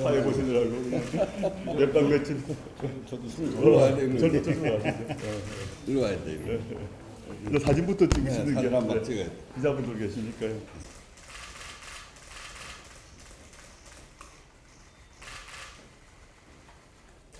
사회 보시느라고 그냥 몇박 며칠. 저도 술을 절로 와야 되는 절로 데 절로 가시죠. 일로 와야 돼. 이거 사진부터 찍으시는 게 사진 한번 아니라 찍어야 돼. 기자분들 계시니까요.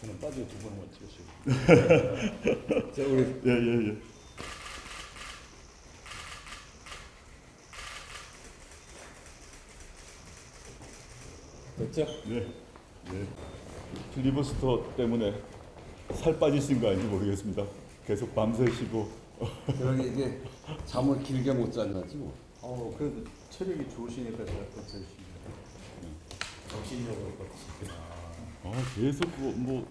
저는 빠지고 두 번만 찍으시고. 자 우리 예예예. 됐죠? 네. 네. 필리버스터 때문에 살 빠지신 거 아닌지 모르겠습니다. 계속 밤새시고. 그러게 이게 잠을 길게 못 잤나지 뭐. 그래도 체력이 좋으시니까 제가 또 드시네요. 정신력으로 버티시구나. 계속 뭐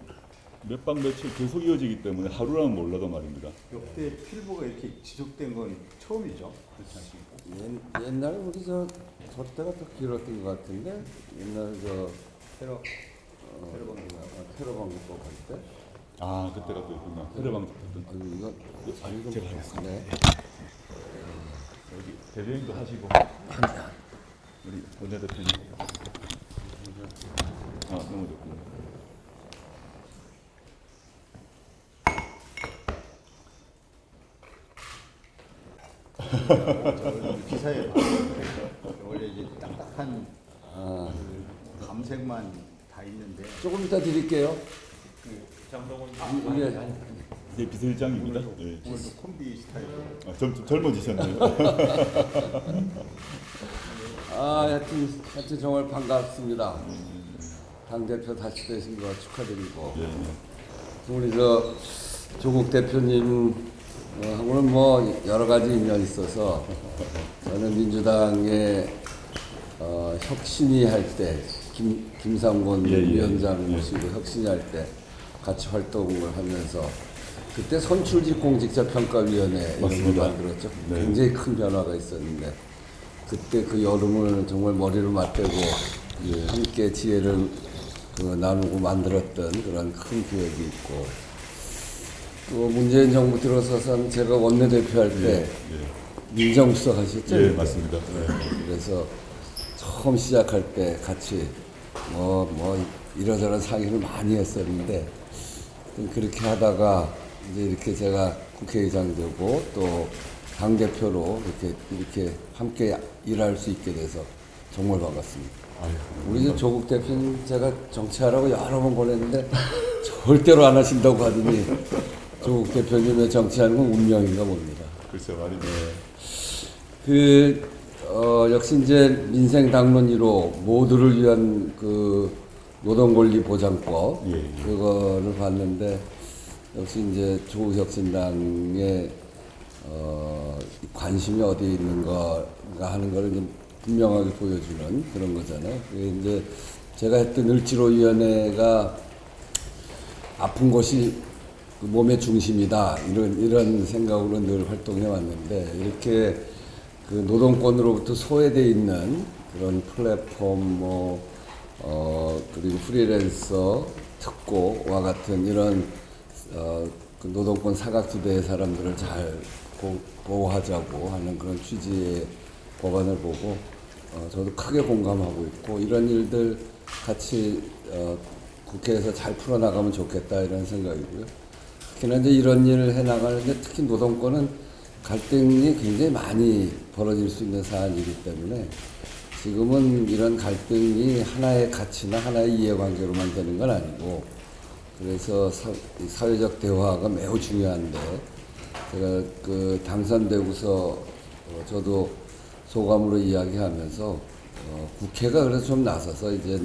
몇박 며칠 계속 이어지기 때문에 하루라는 몰라도 말입니다. 역대 필보가 이렇게 지속된 건 처음이죠? 그렇지 않습니까? 옛날에 우리 저 때가 더 길었던 것 같은데 옛날 저 테러 테러방지법 할 때. 아 그때가 또 있군요. 테러방지 했던. 아유 이거 이거 제가 하겠습니다. 네. 여기 대변인도 하시고 우리 원내대표님. 너무 좋군요. 기사에 봤는데 원래 이제 딱딱한 아, 그 감색만 다 있는데 조금 이따 드릴게요. 장동원 우리 네 비서실장입니다. 네. 오늘도 콤비 스타일로 좀 젊어지셨네요. 하여튼 정말 반갑습니다. 당 대표 다시 되신 거 축하드리고 우리 저 조국 대표님 하고는 뭐 여러 가지 인연이 있어서 저는 민주당의 혁신위 할 때 김상곤 위원장 모시고 혁신위 할 때 같이 활동을 하면서 그때 선출직공직자평가위원회 이런 걸 만들었죠. 네. 굉장히 큰 변화가 있었는데 그때 그 여름을 정말 머리를 맞대고 함께 지혜를 나누고 만들었던 그런 큰 기억이 있고 또 문재인 정부 들어서선 제가 원내대표 할 때 민정수석 하셨죠? 예, 맞습니다. 그래서 처음 시작할 때 같이 뭐 이러저런 상의를 많이 했었는데 그렇게 하다가 이제 이렇게 제가 국회의장 되고 또 당대표로 이렇게 함께 일할 수 있게 돼서 정말 반갑습니다. 우리 이제 조국 대표님 제가 정치하라고 여러 번 보냈는데 절대로 안 하신다고 하더니 조국 대표님의 정치하는 건 운명인가 봅니다. 글쎄 말입니다. 역시 이제 민생 당론 1호 모두를 위한 그 노동권리 보장법 그거를 봤는데 역시 이제 조국혁신당의 관심이 어디에 있는가 하는 거를 좀 분명하게 보여주는 그런 거잖아요. 그게 이제 제가 했던 을지로위원회가 아픈 곳이 그 몸의 중심이다 이런 생각으로 늘 활동해 왔는데 이렇게 그 노동권으로부터 소외돼 있는 그런 플랫폼 그리고 프리랜서 특고와 같은 이런 그 노동권 사각지대의 사람들을 잘 보호하자고 하는 그런 취지의 법안을 보고 저도 크게 공감하고 있고 이런 일들 같이 국회에서 잘 풀어나가면 좋겠다 이런 생각이고요. 특히나 이제 이런 일을 해나가는데 특히 노동권은 갈등이 굉장히 많이 벌어질 수 있는 사안이기 때문에 지금은 이런 갈등이 하나의 가치나 하나의 이해관계로만 되는 건 아니고 그래서 사회적 대화가 매우 중요한데 제가 그 당선되고서 저도 소감으로 이야기하면서 국회가 그래서 좀 나서서 이제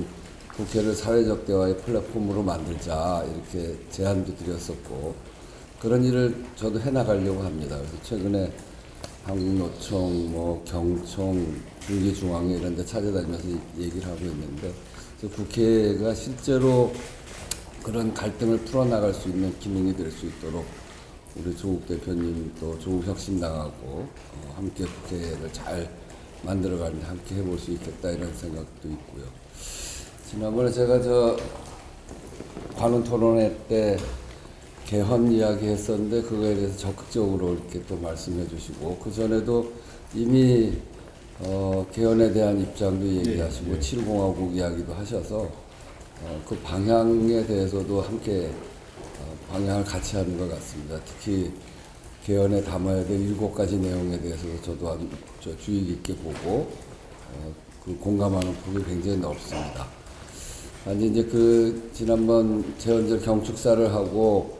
국회를 사회적 대화의 플랫폼으로 만들자 이렇게 제안도 드렸었고 그런 일을 저도 해나가려고 합니다. 그래서 최근에 한국노총, 경총, 중기중앙회 이런 데 찾아다니면서 얘기를 하고 있는데 국회가 실제로 그런 갈등을 풀어나갈 수 있는 기능이 될 수 있도록 우리 조국 대표님 또 조국혁신당하고 함께 국회를 잘 만들어가는데 함께 해볼 수 있겠다 이런 생각도 있고요. 지난번에 제가 저 관훈 토론회 때 개헌 이야기 했었는데 그거에 대해서 적극적으로 이렇게 또 말씀해 주시고 그 전에도 이미 개헌에 대한 입장도 얘기하시고 7공화국 이야기도 하셔서 그 방향에 대해서도 함께 방향을 같이 하는 것 같습니다. 특히 개헌에 담아야 될 7가지 내용에 대해서도 저도 아주 주의 깊게 보고 그 공감하는 부분이 굉장히 넓습니다. 아니 이제 그 지난번 재헌절 경축사를 하고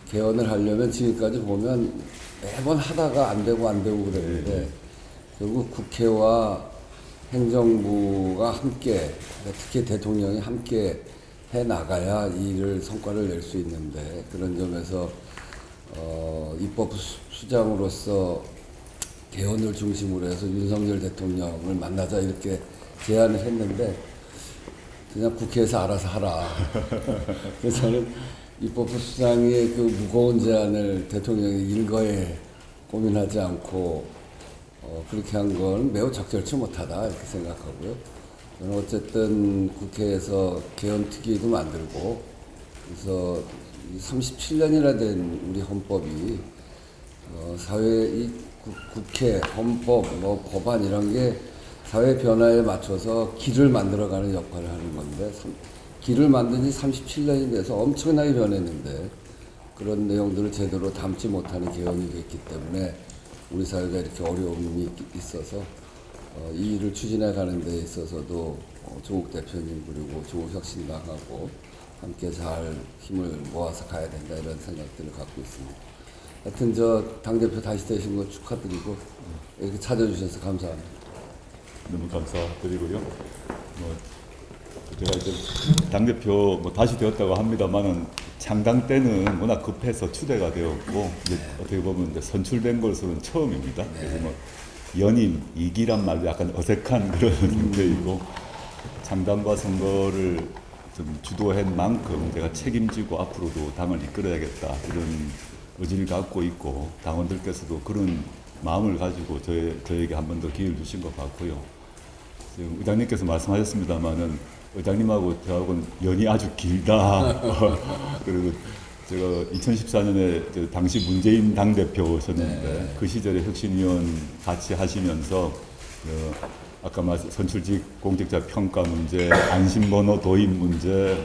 개헌을 하려면 지금까지 보면 매번 하다가 안 되고 그랬는데 결국 국회와 행정부가 함께 특히 대통령이 함께 해 나가야 이 일을 성과를 낼 수 있는데 그런 점에서 입법 수장으로서 개헌을 중심으로 해서 윤석열 대통령을 만나자 이렇게 제안을 했는데 그냥 국회에서 알아서 하라. 그래서 저는 입법부 수장의 그 무거운 제안을 대통령이 일거에 고민하지 않고 그렇게 한 건 매우 적절치 못하다 이렇게 생각하고요. 저는 어쨌든 국회에서 개헌 특위도 만들고 그래서 37년이나 된 우리 헌법이 사회 이 국회 헌법 뭐 법안 이런 게 사회 변화에 맞춰서 길을 만들어가는 역할을 하는 건데 길을 만든 지 37년이 돼서 엄청나게 변했는데 그런 내용들을 제대로 담지 못하는 개헌이 됐기 때문에 우리 사회가 이렇게 어려움이 있어서 이 일을 추진해 가는 데 있어서도 조국 대표님 그리고 조국 혁신당하고 함께 잘 힘을 모아서 가야 된다 이런 생각들을 갖고 있습니다. 하여튼 저 당대표 다시 되신 거 축하드리고 이렇게 찾아주셔서 감사합니다. 너무 감사드리고요. 제가 이제 당대표 다시 되었다고 합니다만은 창당 때는 워낙 급해서 추대가 되었고 이제 어떻게 보면 이제 선출된 것으로는 처음입니다. 그래서 연임 2기란 말도 약간 어색한 그런 상태이고 창당과 선거를 좀 주도한 만큼 제가 책임지고 앞으로도 당을 이끌어야겠다 이런 의지를 갖고 있고 당원들께서도 그런 마음을 가지고 저에게 한 번 더 기회를 주신 것 같고요. 지금 의장님께서 말씀하셨습니다만은 의장님하고 저하고는 연이 아주 길다. 그리고 제가 2014년에 당시 문재인 당대표셨는데 그 시절에 혁신위원 같이 하시면서 아까 말씀 선출직 공직자 평가 문제, 안심번호 도입 문제,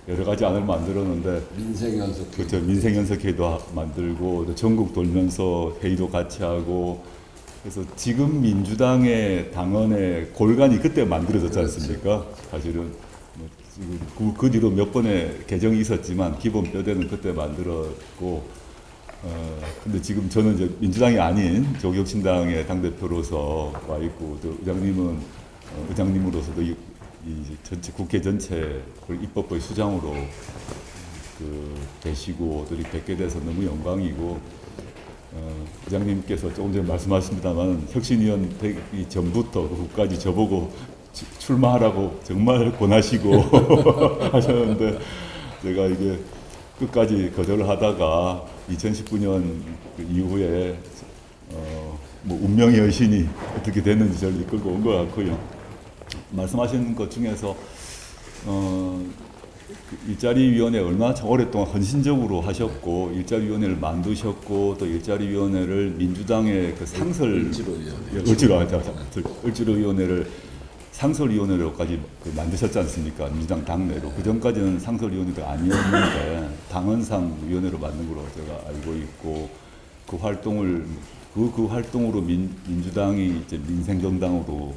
여러 가지 안을 만들었는데 민생연석 그렇죠. 민생연석회의도 만들고 또 전국 돌면서 회의도 같이 하고 그래서 지금 민주당의 당원의 골간이 그때 만들어졌지 않습니까? 사실은 지금 그 뒤로 몇 번의 개정이 있었지만 기본 뼈대는 그때 만들었고 근데 지금 저는 이제 민주당이 아닌 조국혁신당의 당대표로서 와 있고 또 의장님은 의장님으로서도 이 전체 국회 전체 입법부의 수장으로 되시고 또 뵙게 돼서 너무 영광이고 의장님께서 조금 전에 말씀하셨습니다만 혁신위원 되기 전부터 그 후까지 저보고 출마하라고 정말 권하시고 하셨는데 제가 이게 끝까지 거절을 하다가 2019년 이후에 운명의 여신이 어떻게 됐는지 저를 이끌고 온 것 같고요. 말씀하신 것 중에서 일자리위원회 얼마나 참 오랫동안 헌신적으로 하셨고 일자리위원회를 만드셨고 또 일자리위원회를 민주당의 그 상설 을지로위원회를 상설위원회로까지 만드셨지 않습니까? 민주당 당내로. 그 전까지는 상설위원회가 아니었는데 당헌상 위원회로 만든 걸로 제가 알고 있고 그 활동을 그 활동으로 민주당이 이제 민생정당으로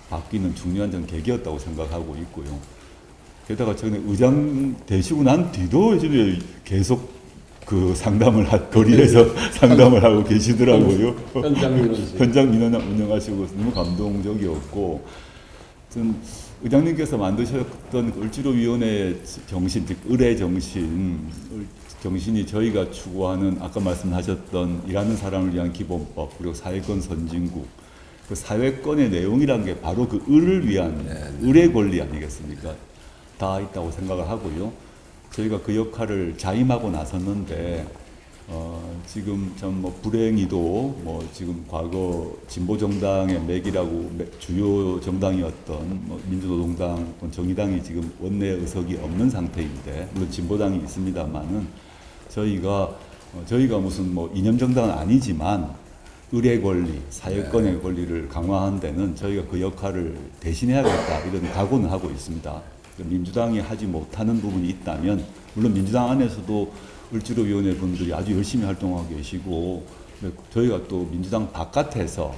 바뀌는 중요한 전 계기였다고 생각하고 있고요. 게다가 최근에 의장 되시고 난 뒤도 이제 계속 그 상담을 거리에서 상담을 하고 계시더라고요. 현장 민원 운영하시고 너무 감동적이었고, 전 의장님께서 만드셨던 을지로위원회의 정신, 즉 을의 정신이 저희가 추구하는 아까 말씀하셨던 일하는 사람을 위한 기본법 그리고 사회권 선진국, 그 사회권의 내용이란 게 바로 그 을을 위한 을의 권리 아니겠습니까? 다 있다고 생각을 하고요. 저희가 그 역할을 자임하고 나섰는데 지금 참 불행히도 지금 과거 진보 정당의 맥이라고 주요 정당이었던 민주노동당, 정의당이 지금 원내 의석이 없는 상태인데 물론 진보당이 있습니다만은 저희가 무슨 이념 정당은 아니지만 을의 권리, 사회권의 권리를 강화하는 데는 저희가 그 역할을 대신해야겠다 이런 각오는 하고 있습니다. 민주당이 하지 못하는 부분이 있다면, 물론 민주당 안에서도 을지로위원회 분들이 아주 열심히 활동하고 계시고, 저희가 또 민주당 바깥에서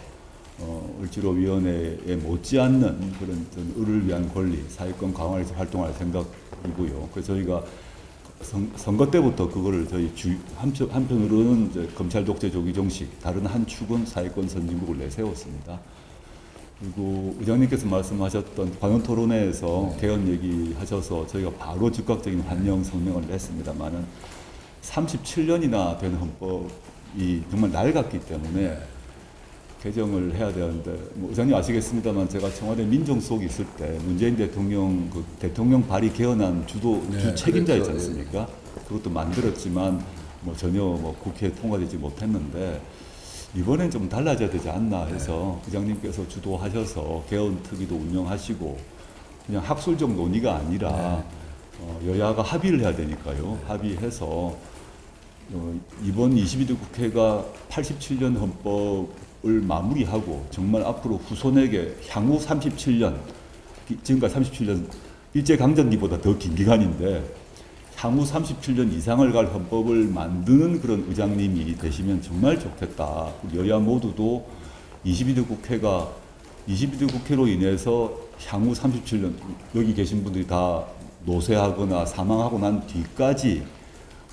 을지로위원회에 못지않는 그런 을을 위한 권리, 사회권 강화를 위해서 활동할 생각이고요. 그래서 저희가 선거 때부터 그거를 저희 한편으로는 이제 검찰 독재 조기 정식, 다른 한 축은 사회권 선진국을 내세웠습니다. 그리고 의장님께서 말씀하셨던 관훈 토론회에서 개헌 얘기하셔서 저희가 바로 즉각적인 환영 성명을 냈습니다만은 37년이나 된 헌법이 정말 낡았기 때문에 개정을 해야 되는데, 뭐 의장님 아시겠습니다만 제가 청와대 민정수석이 있을 때 문재인 대통령 대통령 발의 개헌안 주 책임자였지 않습니까? 그것도 만들었지만 뭐 전혀 뭐 국회에 통과되지 못했는데, 이번엔 좀 달라져야 되지 않나 해서 의장님께서 주도하셔서 개헌 특위도 운영하시고, 그냥 학술적 논의가 아니라 여야가 합의를 해야 되니까요. 합의해서 이번 22대 국회가 87년 헌법을 마무리하고 정말 앞으로 후손에게 향후 37년, 지금까지 37년 일제강점기보다 더 긴 기간인데 향후 37년 이상을 갈 헌법을 만드는 그런 의장님이 되시면 정말 좋겠다. 여야 모두도 22대 국회로 인해서 향후 37년, 여기 계신 분들이 다 노쇠하거나 사망하고 난 뒤까지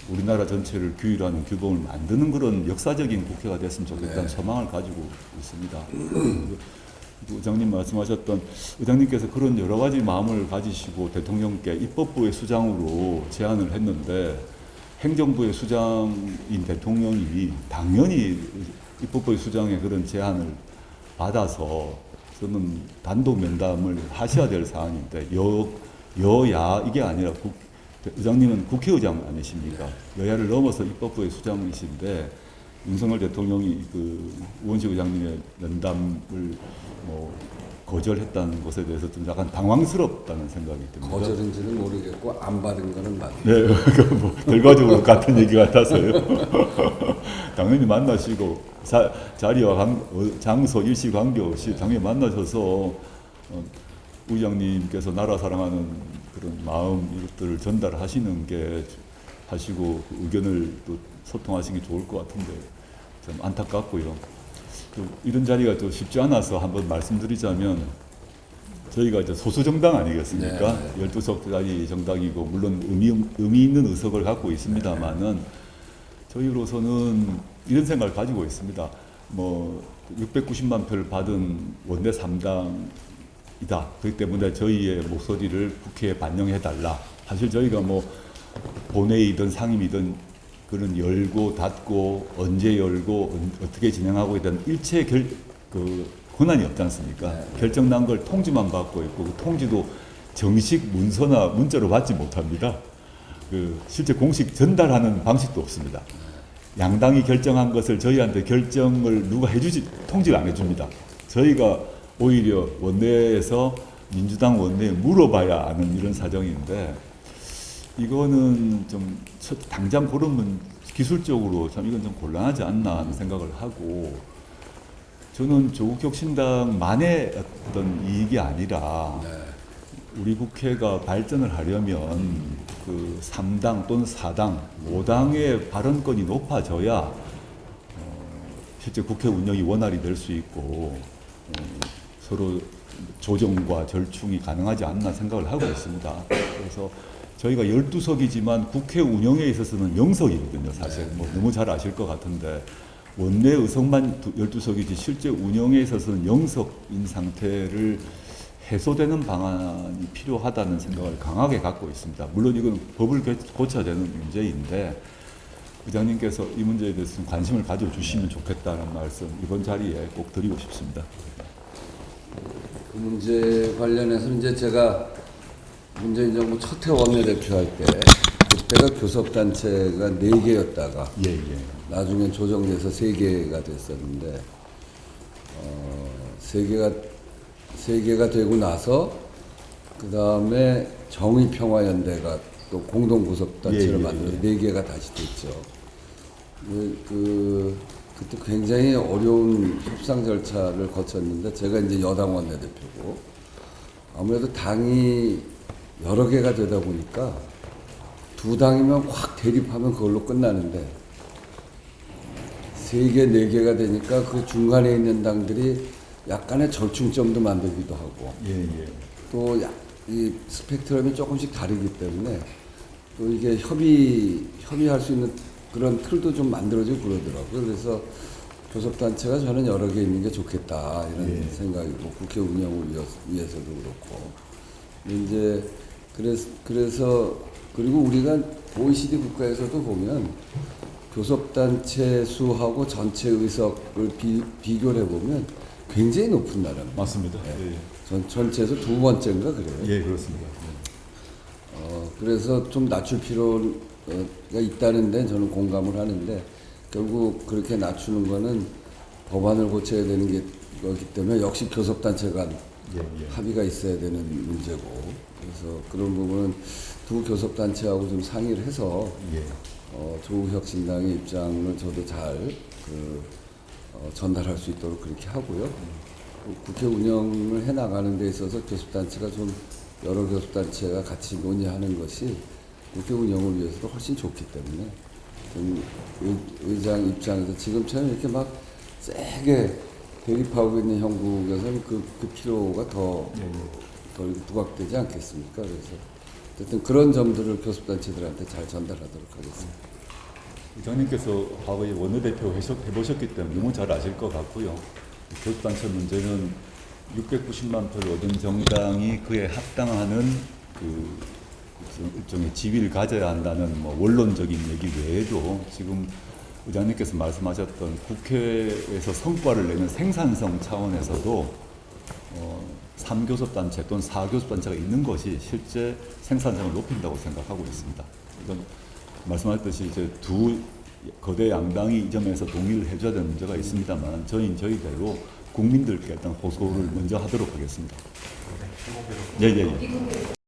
우리나라 전체를 규율하는 규범을 만드는 그런 역사적인 국회가 됐으면 좋겠다는 소망을 가지고 있습니다. 의장님 말씀하셨던, 의장님께서 그런 여러 가지 마음을 가지시고 대통령께 입법부의 수장으로 제안을 했는데, 행정부의 수장인 대통령이 당연히 입법부의 수장의 그런 제안을 받아서 저는 단독 면담을 하셔야 될 사안인데, 여야 이게 아니라 의장님은 국회의장 아니십니까? 여야를 넘어서 입법부의 수장이신데 윤석열 대통령이 그 우원식 의장님의 면담을 뭐 거절했다는 것에 대해서 좀 약간 당황스럽다는 생각이 듭니다. 거절인지는 모르겠고 안 받은 거는 맞아요. 네, 뭐 결과적으로 같은 얘기 같아서요. 당연히 만나시고 자리와 장소 일시 관계없이 당연히 만나셔서 의장님께서 나라 사랑하는 그런 마음 이것들을 전달하시는 게 하시고 의견을 또 소통하시는 게 좋을 것 같은데 좀 안타깝고요. 이런 자리가 또 쉽지 않아서 한번 말씀드리자면, 저희가 이제 소수 정당 아니겠습니까? 12석짜리 정당이고 물론 의미 있는 의석을 갖고 있습니다만은 저희로서는 이런 생각을 가지고 있습니다. 뭐 690만 표를 받은 원내 3당이다. 그렇기 때문에 저희의 목소리를 국회에 반영해달라. 사실 저희가 뭐 본회의든 상임이든 그런 열고 닫고 언제 열고 어떻게 진행하고 있든 일체 권한이 없지 않습니까? 결정 난 걸 통지만 받고 있고 그 통지도 정식 문서나 문자로 받지 못합니다. 실제 공식 전달하는 방식도 없습니다. 양당이 결정한 것을 저희한테 결정을 누가 통지를 안 해줍니다. 저희가 오히려 원내에서 민주당 원내에 물어봐야 아는 이런 사정인데, 이거는 좀 당장 그러면 기술적으로 참 이건 좀 곤란하지 않나 하는 생각을 하고, 저는 조국혁신당만의 어떤 이익이 아니라 우리 국회가 발전을 하려면 그 3당 또는 4당, 5당의 발언권이 높아져야 실제 국회 운영이 원활히 될 수 있고 서로 조정과 절충이 가능하지 않나 생각을 하고 있습니다. 그래서 저희가 12석이지만 국회 운영에 있어서는 0석이거든요. 사실 뭐 너무 잘 아실 것 같은데, 원내 의석만 12석이지 실제 운영에 있어서는 0석인 상태를 해소되는 방안이 필요하다는 생각을 강하게 갖고 있습니다. 물론 이건 법을 고쳐야 되는 문제인데, 의장님께서 이 문제에 대해서 좀 관심을 가져주시면 좋겠다는 말씀 이번 자리에 꼭 드리고 싶습니다. 그 문제 관련해서 이제 제가 문재인 정부 첫 해 원내대표 할 때, 그때가 교섭단체가 4개였다가 나중에 조정돼서 3개가 됐었는데, 3개가 되고 나서 그 다음에 정의평화연대가 또 공동교섭단체를 만들어서 4개가 다시 됐죠. 그때 굉장히 어려운 협상 절차를 거쳤는데, 제가 이제 여당 원내대표고 아무래도 당이 여러 개가 되다 보니까 두 당이면 확 대립하면 그걸로 끝나는데 세 개, 네 개가 되니까 그 중간에 있는 당들이 약간의 절충점도 만들기도 하고 예, 예. 또 이 스펙트럼이 조금씩 다르기 때문에 또 이게 협의할 수 있는 그런 틀도 좀 만들어지고 그러더라고요. 그래서 교섭단체가 저는 여러 개 있는 게 좋겠다 이런 예. 생각이고 국회 운영을 위해서도 그렇고 이제 그래서 그리고 우리가 OECD 국가에서도 보면 교섭단체 수하고 전체 의석을 비교를 해보면 굉장히 높은 나라입니다. 맞습니다. 네. 예, 전체에서 두 번째인가 그래요. 예, 그렇습니다. 그래서 좀 낮출 필요가 있다는데 저는 공감을 하는데 결국 그렇게 낮추는 거는 법안을 고쳐야 되는 게 거기 때문에 역시 교섭단체 간 예, 예. 합의가 있어야 되는 문제고 그래서 그런 부분은 두 교섭단체하고 좀 상의를 해서 예. 조국혁신당의 입장을 저도 잘 전달할 수 있도록 그렇게 하고요. 국회 운영을 해 나가는 데 있어서 교섭단체가 좀 여러 교섭단체가 같이 논의하는 것이 국회 운영을 위해서도 훨씬 좋기 때문에 좀 의장 입장에서 지금처럼 이렇게 막 세게 대립하고 있는 형국에서는 그 필요가 더 부각되지 않겠습니까? 그래서 어쨌든 그런 점들을 교섭단체들한테 잘 전달하도록 하겠습니다. 의장님께서 과거에 원내대표 해보셨기 때문에 너무 잘 아실 것 같고요. 교섭단체 문제는 690만 표를 얻은 정당이 그에 합당하는 그 일종의 지위를 가져야 한다는 뭐 원론적인 얘기 외에도 지금 의장님께서 말씀하셨던 국회에서 성과를 내는 생산성 차원에서도 3교섭단체 또는 4교섭단체가 있는 것이 실제 생산성을 높인다고 생각하고 있습니다. 이건 말씀하셨듯이 이제 두 거대 양당이 이 점에서 동의를 해줘야 되는 문제가 있습니다만 저희는 저희대로 국민들께 일단 호소를 먼저 하도록 하겠습니다. 예, 예, 예.